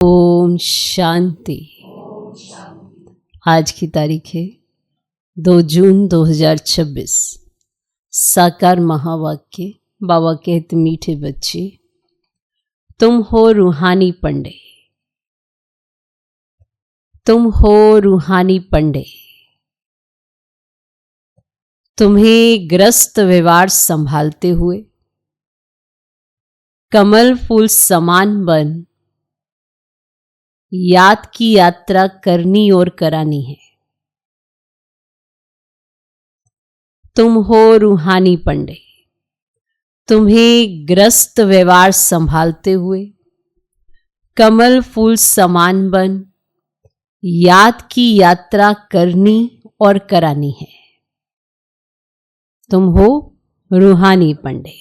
ओम शांति। आज की तारीख है 2 जून 2026। साकार महावाक्य। बाबा कहते मीठे बच्चे, तुम हो रूहानी पंडे, तुम हो रूहानी पंडे। तुम्हें ग्रस्त व्यवहार संभालते हुए कमल फूल समान बन याद की यात्रा करनी और करानी है। तुम हो रूहानी पंडे, तुम्हें ग्रस्त व्यवहार संभालते हुए कमल फूल समान बन याद की यात्रा करनी और करानी है। तुम हो रूहानी पंडे,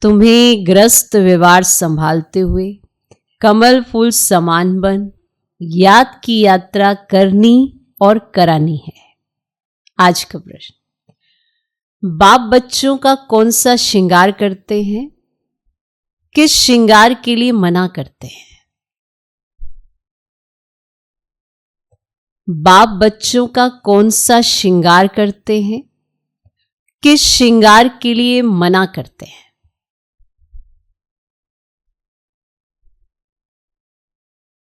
तुम्हें ग्रस्त व्यवहार संभालते हुए कमल फूल समान बन याद की यात्रा करनी और करानी है। आज का प्रश्न, बाप बच्चों का कौन सा श्रृंगार करते हैं, किस श्रृंगार के लिए मना करते हैं? बाप बच्चों का कौन सा श्रृंगार करते हैं, किस श्रृंगार के लिए मना करते हैं?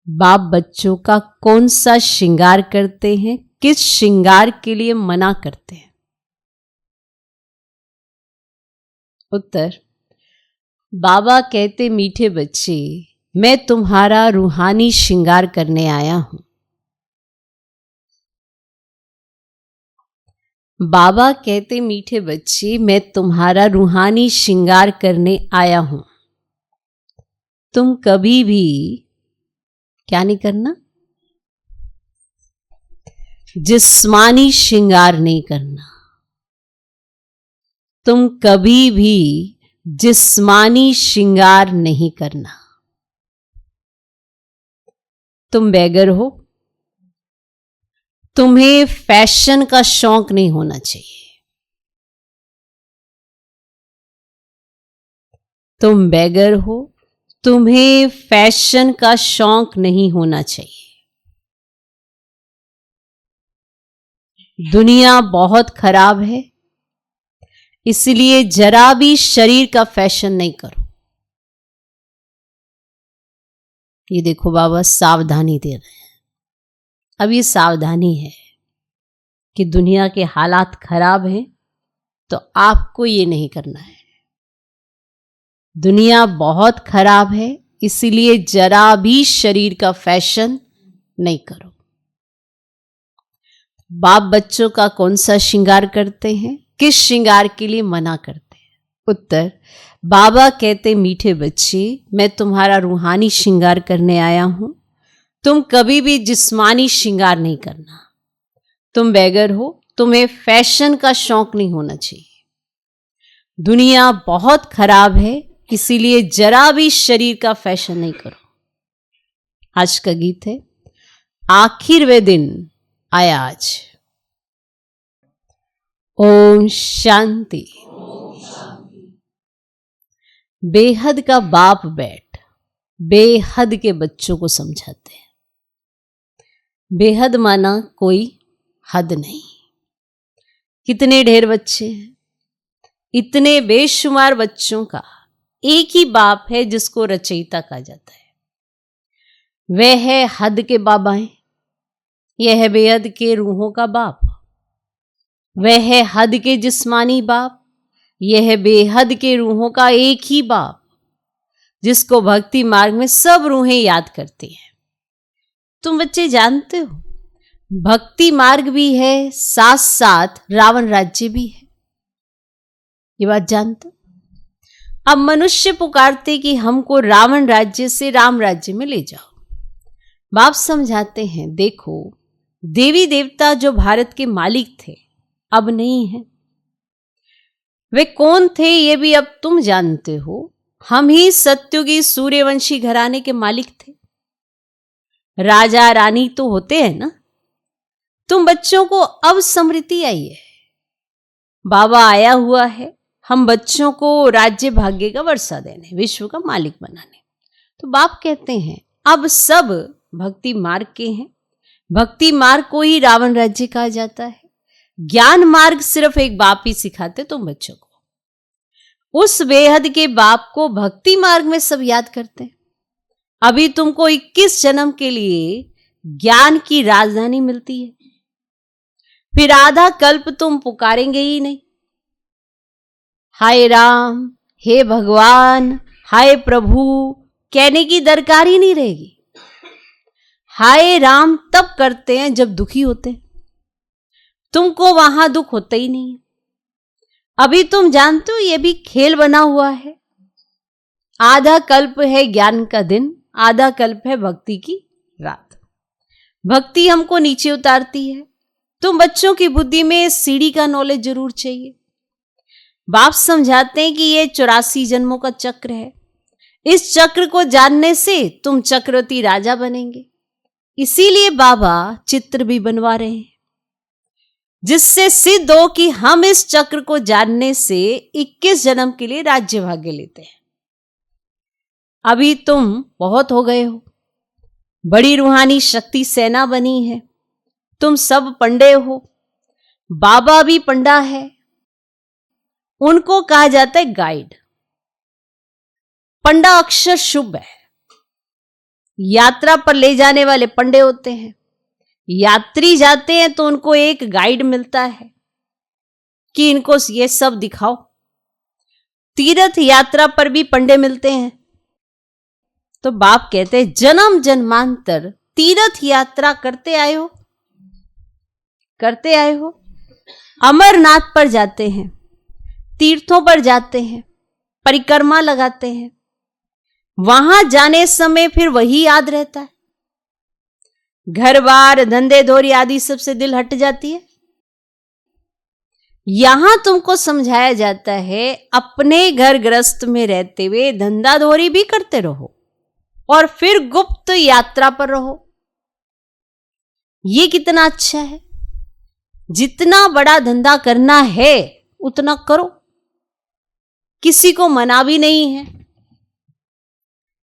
बाप बच्चों का कौन सा श्रृंगार करते हैं, किस श्रृंगार के लिए मना करते हैं? उत्तर, बाबा कहते मीठे बच्चे, मैं तुम्हारा रूहानी श्रृंगार करने आया हूं। बाबा कहते मीठे बच्चे, मैं तुम्हारा रूहानी श्रृंगार करने आया हूं। तुम कभी भी क्या नहीं करना? जिस्मानी श्रृंगार नहीं करना। तुम कभी भी जिस्मानी श्रृंगार नहीं करना। तुम बेगर हो, तुम्हें फैशन का शौक नहीं होना चाहिए। तुम बेगर हो, तुम्हें फैशन का शौक नहीं होना चाहिए। दुनिया बहुत खराब है, इसलिए जरा भी शरीर का फैशन नहीं करो। ये देखो बाबा सावधानी दे रहे हैं। अब ये सावधानी है कि दुनिया के हालात खराब हैं, तो आपको ये नहीं करना है। दुनिया बहुत खराब है, इसलिए जरा भी शरीर का फैशन नहीं करो। बाप बच्चों का कौन सा श्रृंगार करते हैं, किस श्रृंगार के लिए मना करते हैं? उत्तर, बाबा कहते मीठे बच्चे, मैं तुम्हारा रूहानी श्रृंगार करने आया हूं। तुम कभी भी जिस्मानी श्रृंगार नहीं करना। तुम बेगर हो, तुम्हें फैशन का शौक नहीं होना चाहिए। दुनिया बहुत खराब है, इसीलिए जरा भी शरीर का फैशन नहीं करो। आज का गीत है, आखिर वे दिन आया आज। ओम शांति। बेहद का बाप बैठ बेहद के बच्चों को समझाते हैं। बेहद माना कोई हद नहीं। कितने ढेर बच्चे हैं, इतने बेशुमार बच्चों का एक ही बाप है जिसको रचयिता कहा जाता है। वह है हद के बाबाएं, यह है बेहद के रूहों का बाप। वह है हद के जिस्मानी बाप, यह है बेहद के रूहों का एक ही बाप, जिसको भक्ति मार्ग में सब रूहें याद करती हैं। तुम बच्चे जानते हो, भक्ति मार्ग भी है, साथ साथ रावण राज्य भी है। ये बात जानते हो? अब मनुष्य पुकारते कि हमको रावण राज्य से राम राज्य में ले जाओ। बाप समझाते हैं, देखो देवी देवता जो भारत के मालिक थे अब नहीं है। वे कौन थे ये भी अब तुम जानते हो। हम ही सत्युगी सूर्यवंशी घराने के मालिक थे। राजा रानी तो होते हैं ना। तुम बच्चों को अब स्मृति आई है, बाबा आया हुआ है हम बच्चों को राज्य भाग्य का वर्षा देने, विश्व का मालिक बनाने। तो बाप कहते हैं अब सब भक्ति मार्ग के हैं। भक्ति मार्ग को ही रावण राज्य कहा जाता है। ज्ञान मार्ग सिर्फ एक बाप ही सिखाते तुम बच्चों को। उस बेहद के बाप को भक्ति मार्ग में सब याद करते हैं। अभी तुमको 21 जन्म के लिए ज्ञान की राजधानी मिलती है, फिर आधा कल्प तुम पुकारेंगे ही नहीं, हाय राम, हे भगवान, हाय प्रभु कहने की दरकार ही नहीं रहेगी। हाय राम तब करते हैं जब दुखी होते हैं। तुमको वहां दुख होता ही नहीं है। अभी तुम जानते हो ये भी खेल बना हुआ है। आधा कल्प है ज्ञान का दिन, आधा कल्प है भक्ति की रात। भक्ति हमको नीचे उतारती है। तुम बच्चों की बुद्धि में सीढ़ी का नॉलेज जरूर चाहिए। बाप समझाते हैं कि ये 84 जन्मों का चक्र है। इस चक्र को जानने से तुम चक्रवर्ती राजा बनेंगे। इसीलिए बाबा चित्र भी बनवा रहे हैं, जिससे सिद्ध हो कि हम इस चक्र को जानने से 21 जन्म के लिए राज्य भाग्य लेते हैं। अभी तुम बहुत हो गए हो, बड़ी रूहानी शक्ति सेना बनी है। तुम सब पंडे हो, बाबा भी पंडा है। उनको कहा जाता है गाइड। पंडा अक्षर शुभ है। यात्रा पर ले जाने वाले पंडे होते हैं। यात्री जाते हैं तो उनको एक गाइड मिलता है कि इनको ये सब दिखाओ। तीर्थ यात्रा पर भी पंडे मिलते हैं। तो बाप कहते हैं जन्म जन्मांतर तीर्थ यात्रा करते आए हो, करते आए हो। अमरनाथ पर जाते हैं, तीर्थों पर जाते हैं, परिक्रमा लगाते हैं। वहां जाने समय फिर वही याद रहता है। घर बार धंधे धोरी आदि सबसे दिल हट जाती है। यहां तुमको समझाया जाता है अपने घर गृहस्थ में रहते हुए धंधा धोरी भी करते रहो और फिर गुप्त यात्रा पर रहो। ये कितना अच्छा है। जितना बड़ा धंधा करना है उतना करो, किसी को मना भी नहीं है।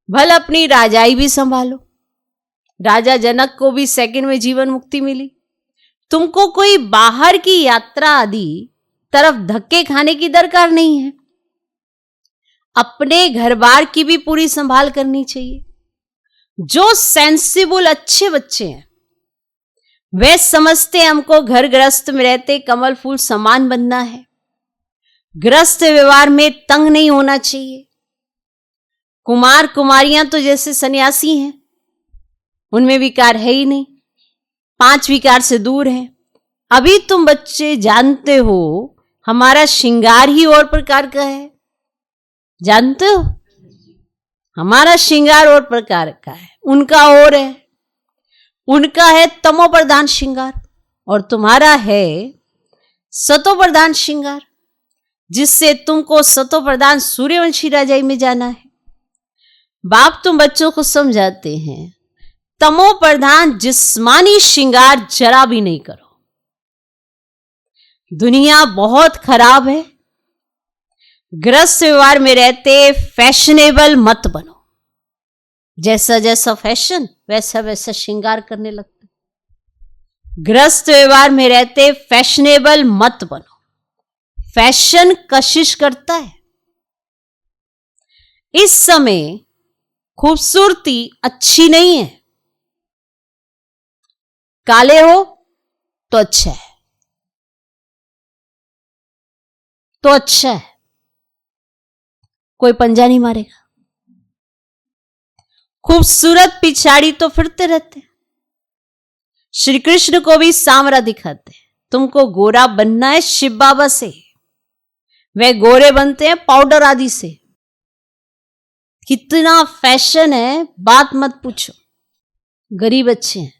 भल अपनी राजाई भी संभालो। राजा जनक को भी सेकंड में जीवन मुक्ति मिली। तुमको कोई बाहर की यात्रा आदि तरफ धक्के खाने की दरकार नहीं है। अपने घर बार की भी पूरी संभाल करनी चाहिए। जो सेंसिबल अच्छे बच्चे हैं वे समझते हैं हमको घर गृहस्थ में रहते कमल फूल समान बनना है। गृहस्थ व्यवहार में तंग नहीं होना चाहिए। कुमार कुमारियां तो जैसे सन्यासी हैं, उनमें विकार है ही नहीं, 5 विकार से दूर है। अभी तुम बच्चे जानते हो हमारा श्रृंगार ही और प्रकार का है। जानते हो हमारा श्रृंगार और प्रकार का है, उनका और है। उनका है तमो प्रधान श्रृंगार और तुम्हारा है सतो प्रधान श्रृंगार, जिससे तुमको सतो प्रधान सूर्यवंशी राजाई में जाना है। बाप तुम बच्चों को समझाते हैं तमो प्रधान जिस्मानी श्रृंगार जरा भी नहीं करो। दुनिया बहुत खराब है। गृहस्थ व्यवहार में रहते फैशनेबल मत बनो। जैसा जैसा फैशन वैसा वैसा श्रृंगार करने लगते। गृहस्थ व्यवहार में रहते फैशनेबल मत बनो। फैशन कशिश करता है। इस समय खूबसूरती अच्छी नहीं है। काले हो तो अच्छा है, तो अच्छा है, कोई पंजा नहीं मारेगा। खूबसूरत पिछाड़ी तो फिरते रहते। श्री कृष्ण को भी सांवरा दिखाते। तुमको गोरा बनना है शिव बाबा से, वे गोरे बनते हैं पाउडर आदि से। कितना फैशन है बात मत पूछो। गरीब अच्छे हैं,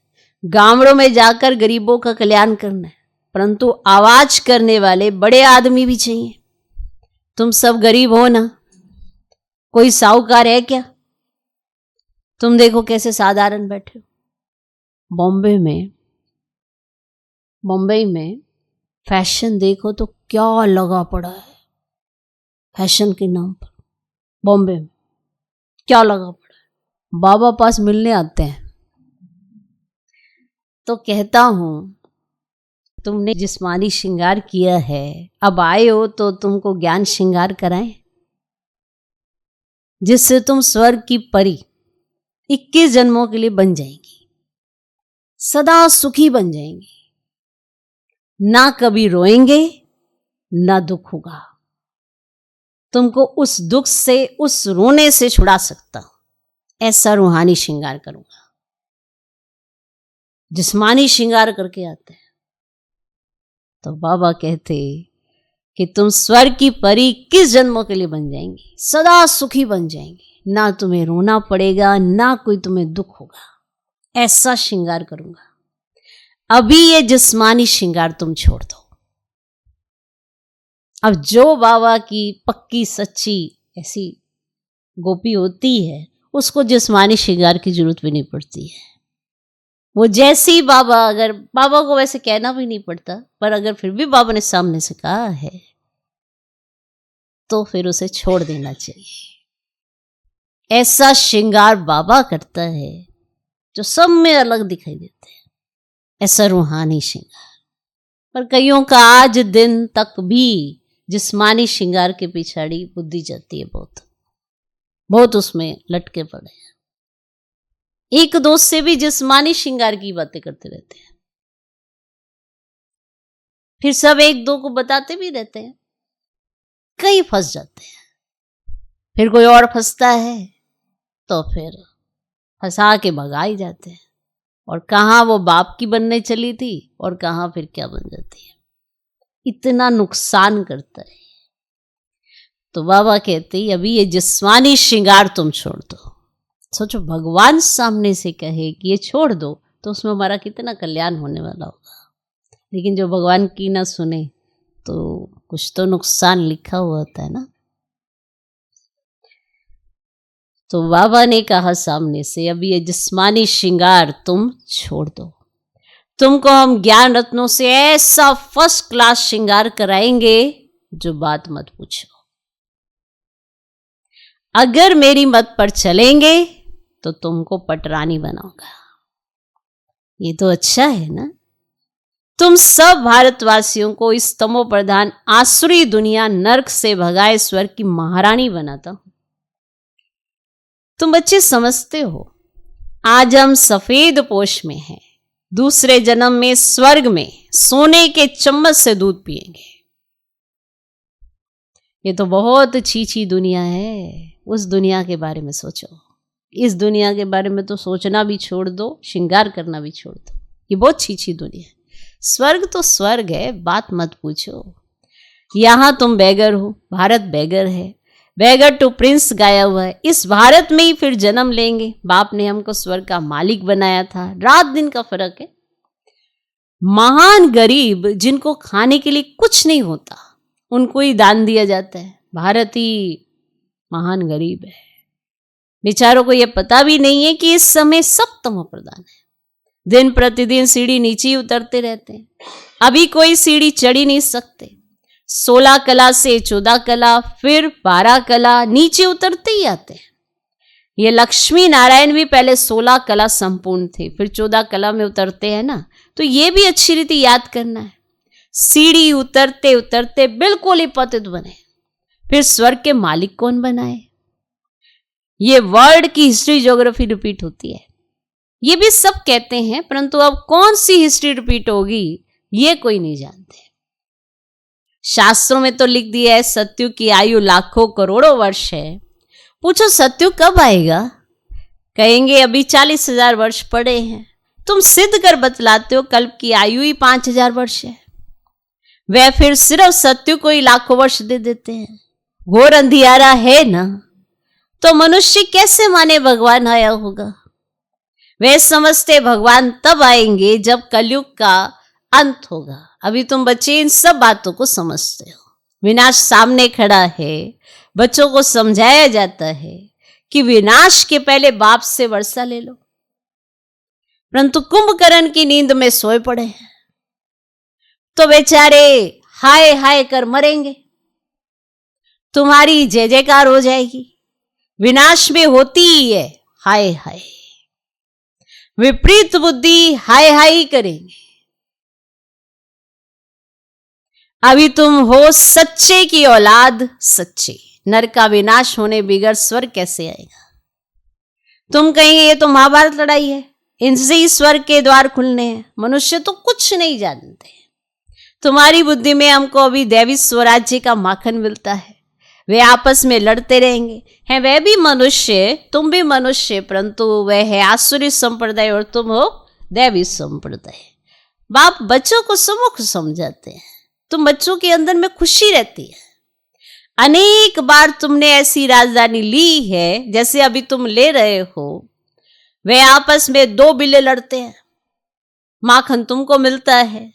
गांवों में जाकर गरीबों का कल्याण करना है, परंतु आवाज करने वाले बड़े आदमी भी चाहिए। तुम सब गरीब हो ना, कोई साहूकार है क्या? तुम देखो कैसे साधारण बैठे हो। बॉम्बे में फैशन देखो तो क्या लगा पड़ा है। फैशन के नाम पर बॉम्बे में क्या लगा पड़ा है। बाबा पास मिलने आते हैं तो कहता हूं तुमने जिस्मानी श्रृंगार किया है, अब आए हो तो तुमको ज्ञान श्रृंगार कराएं, जिससे तुम स्वर्ग की परी 21 जन्मों के लिए बन जाएंगी, सदा सुखी बन जाएंगी, ना कभी रोएंगे ना दुख होगा। तुमको उस दुख से, उस रोने से छुड़ा सकता हूं, ऐसा रूहानी श्रृंगार करूंगा। जिस्मानी श्रृंगार करके आते हैं तो बाबा कहते कि तुम स्वर्ग की परी किस जन्मों के लिए बन जाएंगी, सदा सुखी बन जाएंगी, ना तुम्हें रोना पड़ेगा ना कोई तुम्हें दुख होगा, ऐसा श्रृंगार करूंगा। अभी ये जिस्मानी श्रृंगार तुम छोड़ दो। अब जो बाबा की पक्की सच्ची ऐसी गोपी होती है उसको जिस्मानी श्रृंगार की जरूरत भी नहीं पड़ती है। वो जैसे ही बाबा, अगर बाबा को वैसे कहना भी नहीं पड़ता, पर अगर फिर भी बाबा ने सामने से कहा है तो फिर उसे छोड़ देना चाहिए। ऐसा श्रृंगार बाबा करता है जो सब में अलग दिखाई देते हैं, ऐसा रूहानी श्रृंगार। पर कईयों का आज दिन तक भी जिस्मानी श्रृंगार के पिछाड़ी बुद्धि जाती है, बहुत उसमें लटके पड़े हैं। एक दोस्त से भी जिस्मानी श्रृंगार की बातें करते रहते हैं, फिर सब एक दो को बताते भी रहते हैं, कई फंस जाते हैं। फिर कोई और फंसता है तो फिर फंसा के भगा ही जाते हैं, और कहाँ वो बाप की बनने चली थी और कहाँ फिर क्या बन जाती है। इतना नुकसान करता है। तो बाबा कहते हैं अभी ये जिस्मानी श्रृंगार तुम छोड़ दो। सोचो, भगवान सामने से कहे कि ये छोड़ दो तो उसमें हमारा कितना कल्याण होने वाला होगा। लेकिन जो भगवान की ना सुने तो कुछ तो नुकसान लिखा हुआ होता है ना। तो बाबा ने कहा सामने से अभी ये जिस्मानी श्रृंगार तुम छोड़ दो, तुमको हम ज्ञान रत्नों से ऐसा फर्स्ट क्लास श्रृंगार कराएंगे जो बात मत पूछो। अगर मेरी मत पर चलेंगे तो तुमको पटरानी बनाऊंगा। ये तो अच्छा है ना। तुम सब भारतवासियों को इस तमो प्रधान आसुरी दुनिया नर्क से भगाए स्वर्ग की महारानी बनाता हूं। तुम बच्चे समझते हो, आज हम सफेद पोश में हैं, दूसरे जन्म में स्वर्ग में सोने के चम्मच से दूध पिएंगे। ये तो बहुत छीछी दुनिया है। उस दुनिया के बारे में सोचो। इस दुनिया के बारे में तो सोचना भी छोड़ दो, श्रृंगार करना भी छोड़ दो। ये बहुत छीछी दुनिया है। स्वर्ग तो स्वर्ग है, बात मत पूछो। यहां तुम बेगर हो, भारत बेगर है। बेगर टू प्रिंस गाया हुआ है। इस भारत में ही फिर जन्म लेंगे। बाप ने हमको स्वर्ग का मालिक बनाया था। रात दिन का फर्क है। महान गरीब जिनको खाने के लिए कुछ नहीं होता उनको ही दान दिया जाता है। भारत ही महान गरीब है। बेचारों को यह पता भी नहीं है कि इस समय सब तमो प्रधान है। दिन प्रतिदिन सीढ़ी नीचे ही उतरते रहते हैं। अभी कोई सीढ़ी चढ़ ही नहीं सकते। 16 कला से 14 कला, फिर 12 कला, नीचे उतरते ही आते हैं। ये लक्ष्मी नारायण भी पहले 16 कला संपूर्ण थे, फिर 14 कला में उतरते हैं ना। तो ये भी अच्छी रीति याद करना है। सीढ़ी उतरते उतरते बिल्कुल ही पतित बने, फिर स्वर्ग के मालिक कौन बनाए। ये वर्ल्ड की हिस्ट्री ज्योग्राफी रिपीट होती है। ये भी सब कहते हैं, परंतु अब कौन सी हिस्ट्री रिपीट होगी ये कोई नहीं जानते। शास्त्रों में तो लिख दिया है सत्युग की आयु लाखों करोड़ों वर्ष है। पूछो सत्युग कब आएगा? कहेंगे अभी 40,000 वर्ष पड़े हैं। तुम सिद्ध कर बतलाते हो कल्प की आयु ही 5,000 वर्ष है। वह फिर सिर्फ सत्युग को ही लाखों वर्ष दे देते हैं। घोर अंधियारा है ना। तो मनुष्य कैसे माने भगवान आया होगा? वे समझते भगवान तब आएंगे जब कलयुग का अंत होगा। अभी तुम बच्चे इन सब बातों को समझते हो। विनाश सामने खड़ा है। बच्चों को समझाया जाता है कि विनाश के पहले बाप से वर्षा ले लो, परंतु कुंभकर्ण की नींद में सोए पड़े हैं तो बेचारे हाय हाय कर मरेंगे। तुम्हारी जय जयकार हो जाएगी। विनाश में होती ही है हाय हाय, विपरीत बुद्धि हाय हाय करेंगे। अभी तुम हो सच्चे की औलाद, सच्चे। नर का विनाश होने बिगड़ स्वर्ग कैसे आएगा? तुम कहेंगे ये तो महाभारत लड़ाई है, इनसे ही स्वर्ग के द्वार खुलने हैं। मनुष्य तो कुछ नहीं जानते। तुम्हारी बुद्धि में हमको अभी दैवी स्वराज्य का माखन मिलता है। वे आपस में लड़ते रहेंगे। हैं वह भी मनुष्य, तुम भी मनुष्य, परंतु वह है आसुरी संप्रदाय और तुम हो दैवी संप्रदाय। बाप बच्चों को सुमुख समझाते हैं। तुम बच्चों के अंदर में खुशी रहती है। अनेक बार तुमने ऐसी राजधानी ली है जैसे अभी तुम ले रहे हो। वे आपस में दो बिल्ले लड़ते हैं, माखन तुमको मिलता है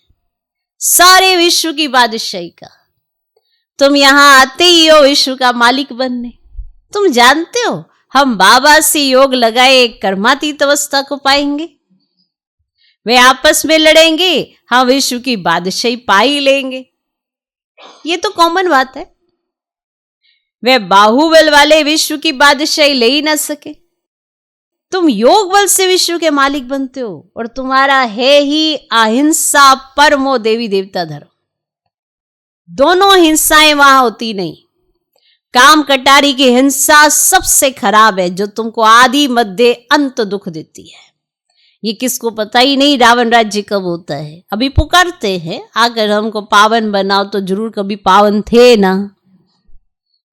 सारे विश्व की बादशाही का। तुम यहां आते ही हो विश्व का मालिक बनने। तुम जानते हो हम बाबा से योग लगाए कर्मातीत अवस्था को पाएंगे। वे आपस में लड़ेंगे, हम विश्व की बादशाही पा ही लेंगे। ये तो कॉमन बात है। वे बाहुबल वाले विश्व की बादशाही ले ही ना सके। तुम योग बल से विश्व के मालिक बनते हो और तुम्हारा है ही अहिंसा परमो देवी देवता धर्म। दोनों हिंसाएं वहां होती नहीं। काम कटारी की हिंसा सबसे खराब है, जो तुमको आदि मध्य अंत दुख देती है। ये किसको पता ही नहीं रावण राज्य कब होता है। अभी पुकारते हैं आकर हमको पावन बनाओ, तो जरूर कभी पावन थे ना।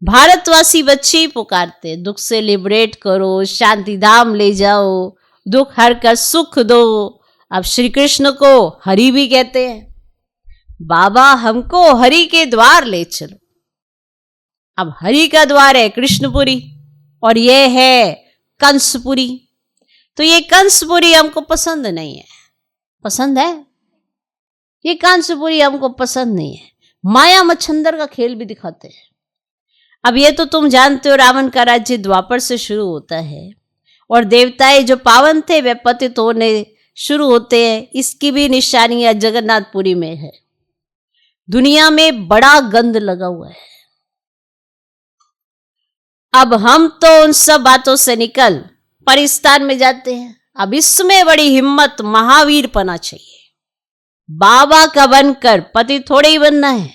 भारतवासी बच्चे ही पुकारते, दुख से लिबरेट करो, शांति धाम ले जाओ, दुख हर कर सुख दो। अब श्री कृष्ण को हरि भी कहते हैं। बाबा हमको हरि के द्वार ले चलो। अब हरि का द्वार है कृष्णपुरी और ये है कंसपुरी। तो ये कंसपुरी हमको पसंद नहीं है। पसंद है ये कंसपुरी, हमको पसंद नहीं है। माया मच्छंदर का खेल भी दिखाते हैं। अब ये तो तुम जानते हो रावण का राज्य द्वापर से शुरू होता है और देवताएं जो पावन थे वे पतित होने शुरू होते हैं। इसकी भी निशानियां जगन्नाथपुरी में है। दुनिया में बड़ा गंध लगा हुआ है। अब हम तो उन सब बातों से निकल परिस्तान में जाते हैं। अब इसमें बड़ी हिम्मत महावीर पना चाहिए। बाबा का बनकर पति थोड़े ही बनना है।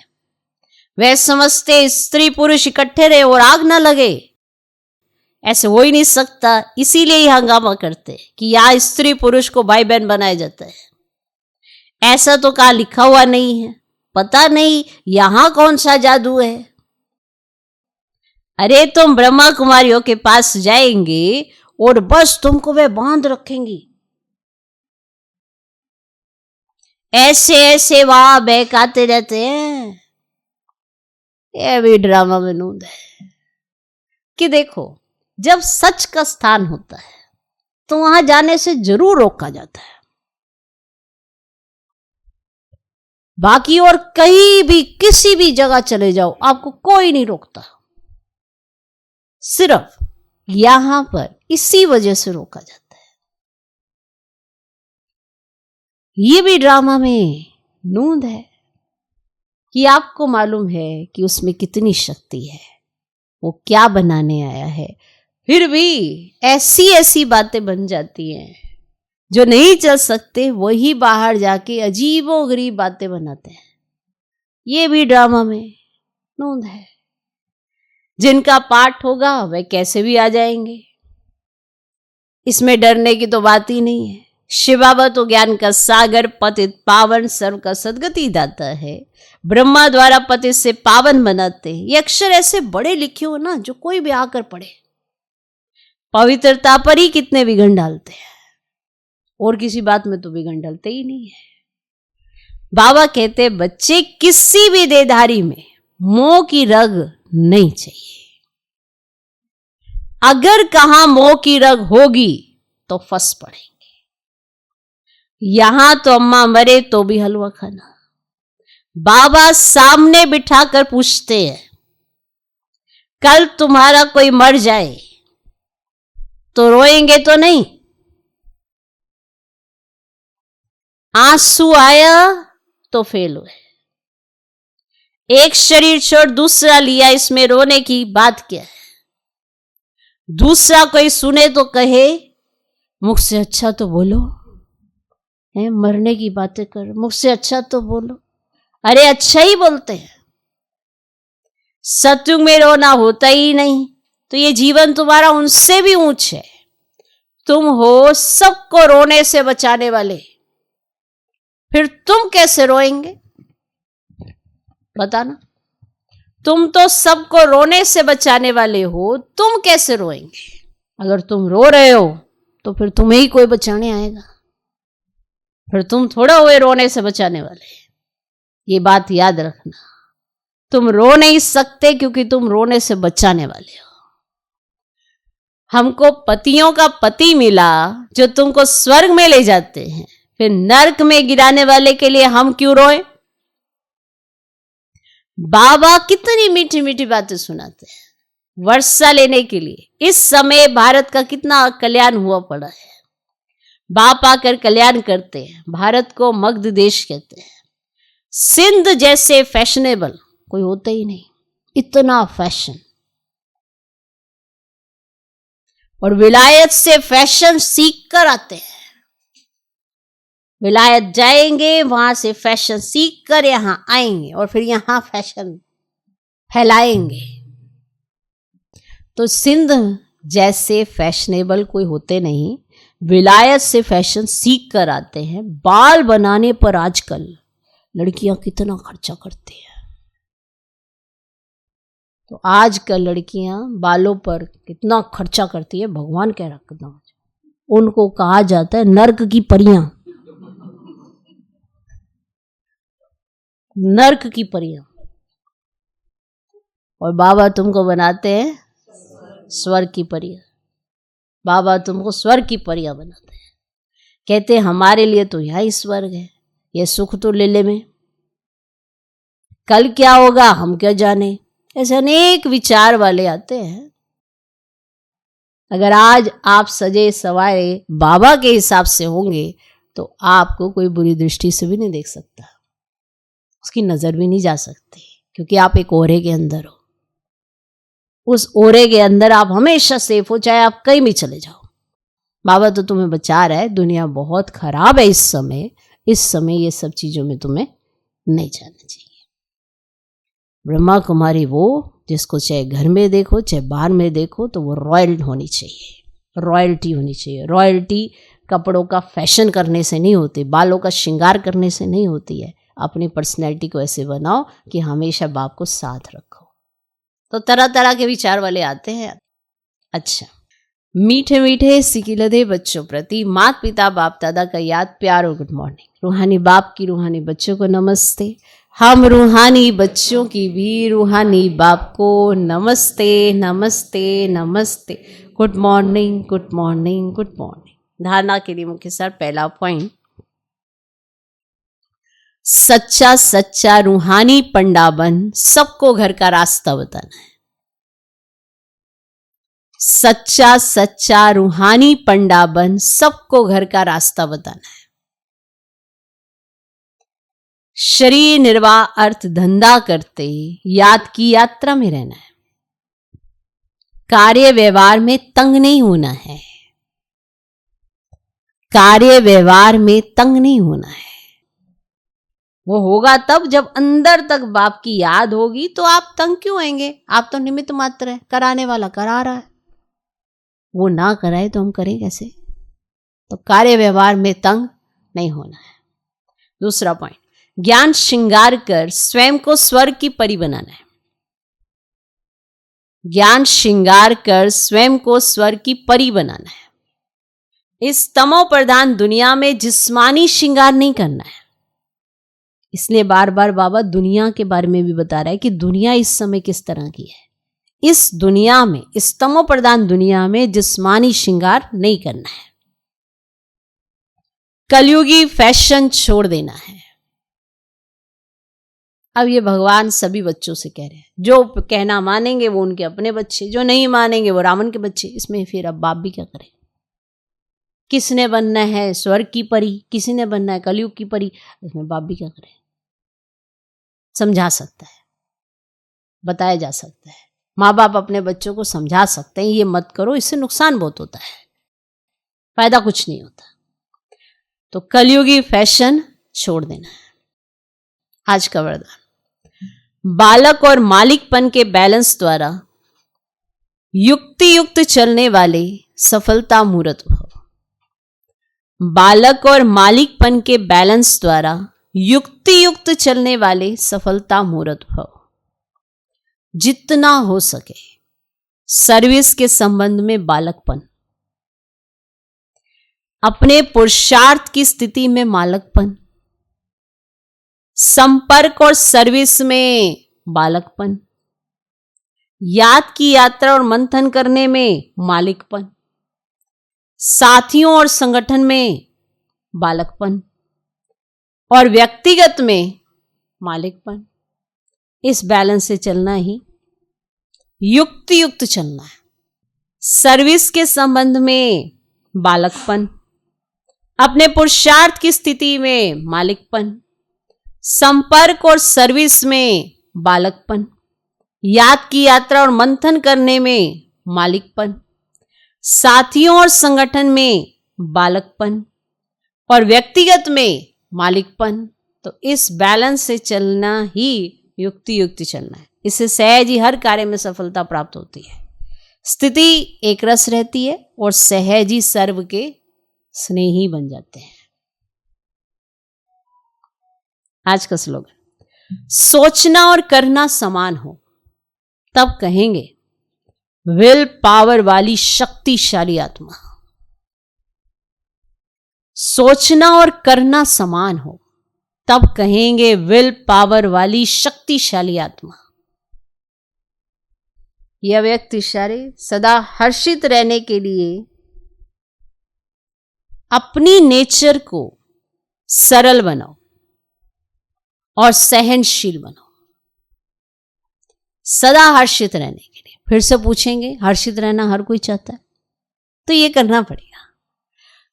वह समझते स्त्री पुरुष इकट्ठे रहे और आग ना लगे, ऐसे हो ही नहीं सकता। इसीलिए ही हंगामा करते कि यहाँ स्त्री पुरुष को भाई बहन बनाया जाता है। ऐसा तो कहाँ लिखा हुआ नहीं है। पता नहीं यहां कौन सा जादू है। अरे तुम ब्रह्मा कुमारियों के पास जाएंगे और बस तुमको वे बांध रखेंगी। ऐसे ऐसे वहां बहकाते रहते हैं। यह भी ड्रामा में नूंद है कि देखो जब सच का स्थान होता है तो वहां जाने से जरूर रोका जाता है। बाकी और कहीं भी किसी भी जगह चले जाओ आपको कोई नहीं रोकता। सिर्फ यहां पर इसी वजह से रोका जाता है। ये भी ड्रामा में नूंद है कि आपको मालूम है कि उसमें कितनी शक्ति है, वो क्या बनाने आया है। फिर भी ऐसी ऐसी बातें बन जाती हैं जो नहीं चल सकते, वही बाहर जाके अजीबोगरीब बातें बनाते हैं। ये भी ड्रामा में नूंद है। जिनका पाठ होगा वह कैसे भी आ जाएंगे, इसमें डरने की तो बात ही नहीं है। शिव बाबा तो ज्ञान का सागर, पतित पावन, सर्व का सदगति दाता है। ब्रह्मा द्वारा पतित से पावन बनाते हैं। ये अक्षर ऐसे बड़े लिखे हो ना जो कोई भी आकर पढ़े, पवित्रता पर ही कितने विघन डालते हैं, और किसी बात में तो विघन डालते ही नहीं है। बाबा कहते बच्चे किसी भी देहधारी में मोह की रग नहीं चाहिए। अगर कहां मोह की रग होगी तो फंस पड़ेंगे। यहां तो अम्मा मरे तो भी हलवा खाना। बाबा सामने बिठाकर पूछते हैं कल तुम्हारा कोई मर जाए तो रोएंगे तो नहीं? आंसू आया तो फेल हुए। एक शरीर छोड़ दूसरा लिया, इसमें रोने की बात क्या है? दूसरा कोई सुने तो कहे मुख से अच्छा तो बोलो, है मरने की बातें कर, मुख से अच्छा तो बोलो। अरे अच्छा ही बोलते हैं। सत्युग में रोना होता ही नहीं, तो ये जीवन तुम्हारा उनसे भी ऊंच है। तुम हो सबको रोने से बचाने वाले, फिर तुम कैसे रोएंगे बताना? तुम तो सबको रोने से बचाने वाले हो, तुम कैसे रोएंगे? अगर तुम रो रहे हो तो फिर तुम्हें ही कोई बचाने आएगा, फिर तुम थोड़ा हुए रोने से बचाने वाले। ये बात याद रखना, तुम रो नहीं सकते क्योंकि तुम रोने से बचाने वाले हो। हमको पतियों का पति मिला जो तुमको स्वर्ग में ले जाते हैं, फिर नरक में गिराने वाले के लिए हम क्यों रोए? बाबा कितनी मीठी मीठी बातें सुनाते हैं वर्षा लेने के लिए। इस समय भारत का कितना कल्याण हुआ पड़ा है, बाप आकर कल्याण करते हैं। भारत को मगध देश कहते हैं। सिंध जैसे फैशनेबल कोई होता ही नहीं, इतना फैशन। और विलायत से फैशन सीख कर आते हैं। विलायत जाएंगे, वहां से फैशन सीख कर यहां आएंगे और फिर यहां फैशन फैलाएंगे। तो सिंध जैसे फैशनेबल कोई होते नहीं, विलायत से फैशन सीख कर आते हैं। बाल बनाने पर आजकल लड़कियां कितना खर्चा करती हैं। तो आजकल लड़कियां बालों पर कितना खर्चा करती है, भगवान कह रखना। उनको कहा जाता है नर्क की परियां, नर्क की परियां। और बाबा तुमको बनाते हैं स्वर्ग की परियां। बाबा तुमको स्वर्ग की परियां बनाते हैं। कहते हैं हमारे लिए तो यह ही स्वर्ग है, ये सुख तो ले ले में, कल क्या होगा हम क्या जाने। ऐसे अनेक विचार वाले आते हैं। अगर आज आप सजे सवारे बाबा के हिसाब से होंगे तो आपको कोई बुरी दृष्टि से भी नहीं देख सकता, उसकी नजर भी नहीं जा सकती, क्योंकि आप एक ओरे के अंदर हो। उस ओरे के अंदर आप हमेशा सेफ हो, चाहे आप कहीं भी चले जाओ। बाबा तो तुम्हें बचा रहा है। दुनिया बहुत खराब है इस समय। इस समय ये सब चीजों में तुम्हें नहीं जाना चाहिए। ब्रह्मा कुमारी वो जिसको चाहे घर में देखो चाहे बाहर में देखो तो वो रॉयल होनी चाहिए, रॉयल्टी होनी चाहिए। रॉयल्टी कपड़ों का फैशन करने से नहीं होती, बालों का श्रृंगार करने से नहीं होती है। अपनी पर्सनैलिटी को ऐसे बनाओ कि हमेशा बाप को साथ रखो। तो तरह तरह के विचार वाले आते हैं। अच्छा, मीठे मीठे सिकिलधे बच्चों प्रति माता पिता बाप दादा का याद प्यार और गुड मॉर्निंग। रूहानी बाप की रूहानी बच्चों को नमस्ते। हम रूहानी बच्चों की भी रूहानी बाप को नमस्ते नमस्ते नमस्ते। Good morning good morning good morning. धारणा के लिए मुख्य सार पहला पॉइंट, सच्चा सच्चा रूहानी पंडा बन सबको घर का रास्ता बताना है। सच्चा सच्चा रूहानी पंडा बन सबको घर का रास्ता बताना है। शरीर निर्वाह अर्थ धंधा करते याद की यात्रा में रहना है। कार्य व्यवहार में तंग नहीं होना है। कार्य व्यवहार में तंग नहीं होना है। वो होगा तब जब अंदर तक बाप की याद होगी, तो आप तंग क्यों होंगे? आप तो निमित्त मात्र है, कराने वाला करा रहा है। वो ना कराए तो हम करें कैसे? तो कार्य व्यवहार में तंग नहीं होना है। दूसरा पॉइंट, ज्ञान श्रृंगार कर स्वयं को स्वर्ग की परी बनाना है। ज्ञान श्रृंगार कर स्वयं को स्वर्ग की परी बनाना है। इस तमो प्रधान दुनिया में जिस्मानी श्रृंगार नहीं करना है। इसलिए बार बार बाबा दुनिया के बारे में भी बता रहा है कि दुनिया इस समय किस तरह की है। इस दुनिया में, इस तमो प्रधान दुनिया में जिस्मानी श्रृंगार नहीं करना है। कलयुगी फैशन छोड़ देना है। अब ये भगवान सभी बच्चों से कह रहे हैं। जो कहना मानेंगे वो उनके अपने बच्चे, जो नहीं मानेंगे वो रावण के बच्चे। इसमें फिर अब बाप भी क्या करें? किसने बनना है स्वर्ग की परी, किसी ने बनना है कलयुग की परी, इसमें बाप भी क्या करें? समझा सकता है, बताया जा सकता है, माँ बाप अपने बच्चों को समझा सकते हैं ये मत करो, इससे नुकसान बहुत होता है, फायदा कुछ नहीं होता। तो कलयुगी फैशन छोड़ देना है। आज का वरदान, बालक और मालिकपन के बैलेंस द्वारा युक्ति युक्त चलने वाले सफलता मूर्त भव। बालक और मालिकपन के बैलेंस द्वारा युक्ति युक्त चलने वाले सफलता मूर्त भव। जितना हो सके सर्विस के संबंध में बालकपन, अपने पुरुषार्थ की स्थिति में मालकपन, संपर्क और सर्विस में बालकपन, याद की यात्रा और मंथन करने में मालिकपन, साथियों और संगठन में बालकपन और व्यक्तिगत में मालिकपन। इस बैलेंस से चलना ही युक्ति युक्त चलना है। सर्विस के संबंध में बालकपन, अपने पुरुषार्थ की स्थिति में मालिकपन, संपर्क और सर्विस में बालकपन, याद की यात्रा और मंथन करने में मालिकपन, साथियों और संगठन में बालकपन और व्यक्तिगत में मालिकपन। तो इस बैलेंस से चलना ही युक्ति युक्त चलना है। इससे सहज ही हर कार्य में सफलता प्राप्त होती है, स्थिति एक रस रहती है और सहज ही सर्व के स्नेही बन जाते हैं। आज का स्लोगन, सोचना और करना समान हो तब कहेंगे विल पावर वाली शक्तिशाली आत्मा। सोचना और करना समान हो तब कहेंगे विल पावर वाली शक्तिशाली आत्मा। यह व्यक्त इशारे सदा हर्षित रहने के लिए अपनी नेचर को सरल बनाओ और सहनशील बनाओ। सदा हर्षित रहने के लिए, फिर से पूछेंगे, हर्षित रहना हर कोई चाहता है, तो ये करना पड़ेगा।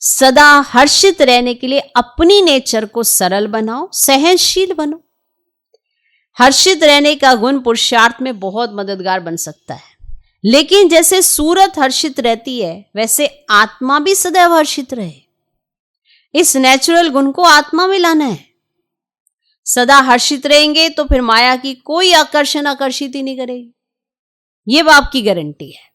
सदा हर्षित रहने के लिए अपनी नेचर को सरल बनाओ, सहनशील बनो। हर्षित रहने का गुण पुरुषार्थ में बहुत मददगार बन सकता है, लेकिन जैसे सूरत हर्षित रहती है वैसे आत्मा भी सदैव हर्षित रहे। इस नेचुरल गुण को आत्मा में लाना है। सदा हर्षित रहेंगे तो फिर माया की कोई आकर्षण आकर्षित ही नहीं करेगी, ये बाप की गारंटी है।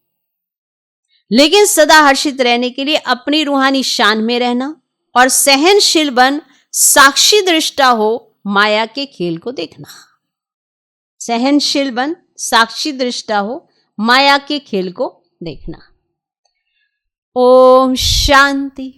लेकिन सदा हर्षित रहने के लिए अपनी रूहानी शान में रहना और सहनशील बन साक्षी दृष्टा हो माया के खेल को देखना। सहनशील बन साक्षी दृष्टा हो माया के खेल को देखना। ओम शांति।